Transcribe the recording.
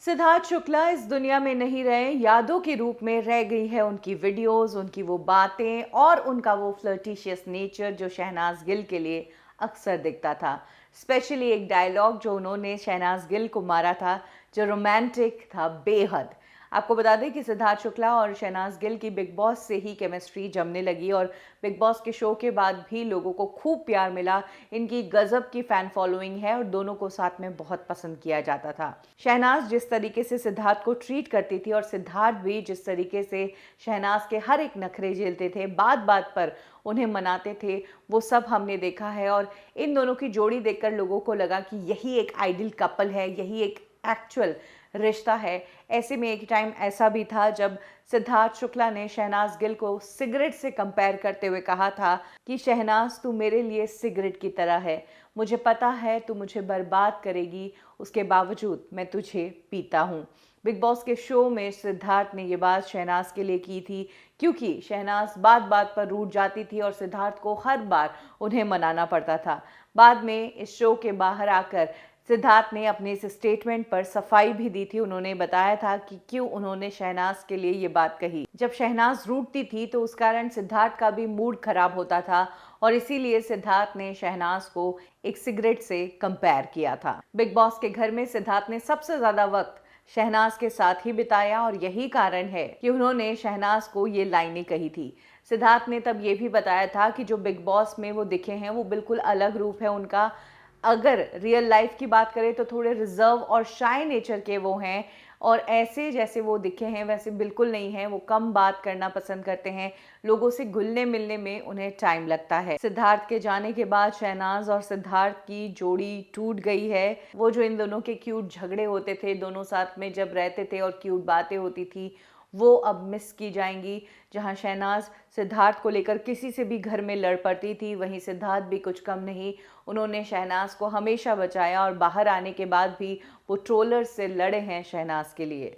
सिद्धार्थ शुक्ला इस दुनिया में नहीं रहे, यादों के रूप में रह गई है उनकी वीडियोस, उनकी वो बातें और उनका वो फ्लर्टिशियस नेचर जो शहनाज गिल के लिए अक्सर दिखता था। स्पेशली एक डायलॉग जो उन्होंने शहनाज गिल को मारा था, जो रोमांटिक था बेहद। आपको बता दें कि सिद्धार्थ शुक्ला और शहनाज गिल की बिग बॉस से ही केमिस्ट्री जमने लगी और बिग बॉस के शो के बाद भी लोगों को खूब प्यार मिला। इनकी गजब की फैन फॉलोइंग है और दोनों को साथ में बहुत पसंद किया जाता था। शहनाज जिस तरीके से सिद्धार्थ को ट्रीट करती थी और सिद्धार्थ भी जिस तरीके से शहनाज के हर एक नखरे झेलते थे, बात बात पर उन्हें मनाते थे, वो सब हमने देखा है। और इन दोनों की जोड़ी देखकर लोगों को लगा कि यही एक आइडियल कपल है, यही एक एक्चुअल रिश्ता है। ऐसे में एक टाइम ऐसा भी था जब सिद्धार्थ शुक्ला ने शहनाज गिल को सिगरेट से कंपेयर करते हुए कहा था कि शहनाज, तू मेरे लिए सिगरेट की तरह है, मुझे पता है तू मुझे बर्बाद करेगी, उसके बावजूद मैं तुझे पीता हूँ। बिग बॉस के शो में सिद्धार्थ ने ये बात शहनाज के लिए की थी, क्योंकि शहनाज बात बात पर रूठ जाती थी और सिद्धार्थ को हर बार उन्हें मनाना पड़ता था। बाद में इस शो के बाहर आकर सिद्धार्थ ने अपने इस स्टेटमेंट पर सफाई भी दी थी। उन्होंने बताया था कि क्यों उन्होंने शहनाज के लिए ये बात कही। जब शहनाज रूठती थी तो उस कारण सिद्धार्थ का भी मूड खराब होता था और इसीलिए सिद्धार्थ ने शहनाज को एक सिगरेट से कंपेयर किया था। बिग बॉस के घर में सिद्धार्थ ने सबसे ज्यादा वक्त शहनाज के साथ ही बिताया और यही कारण है कि उन्होंने शहनाज को ये लाइनें कही थी। सिद्धार्थ ने तब ये भी बताया था कि जो बिग बॉस में वो दिखे हैं वो बिल्कुल अलग रूप है उनका। अगर रियल लाइफ की बात करें तो थोड़े रिजर्व और शाय नेचर के वो हैं और ऐसे जैसे वो दिखे हैं वैसे बिल्कुल नहीं है। वो कम बात करना पसंद करते हैं, लोगों से घुलने मिलने में उन्हें टाइम लगता है। सिद्धार्थ के जाने के बाद शहनाज और सिद्धार्थ की जोड़ी टूट गई है। वो जो इन दोनों के क्यूट झगड़े होते थे, दोनों साथ में जब रहते थे और क्यूट बातें होती थी, वो अब मिस की जाएंगी। जहां शहनाज सिद्धार्थ को लेकर किसी से भी घर में लड़ पड़ती थी, वहीं सिद्धार्थ भी कुछ कम नहीं, उन्होंने शहनाज को हमेशा बचाया और बाहर आने के बाद भी वो ट्रोलर्स से लड़े हैं शहनाज के लिए।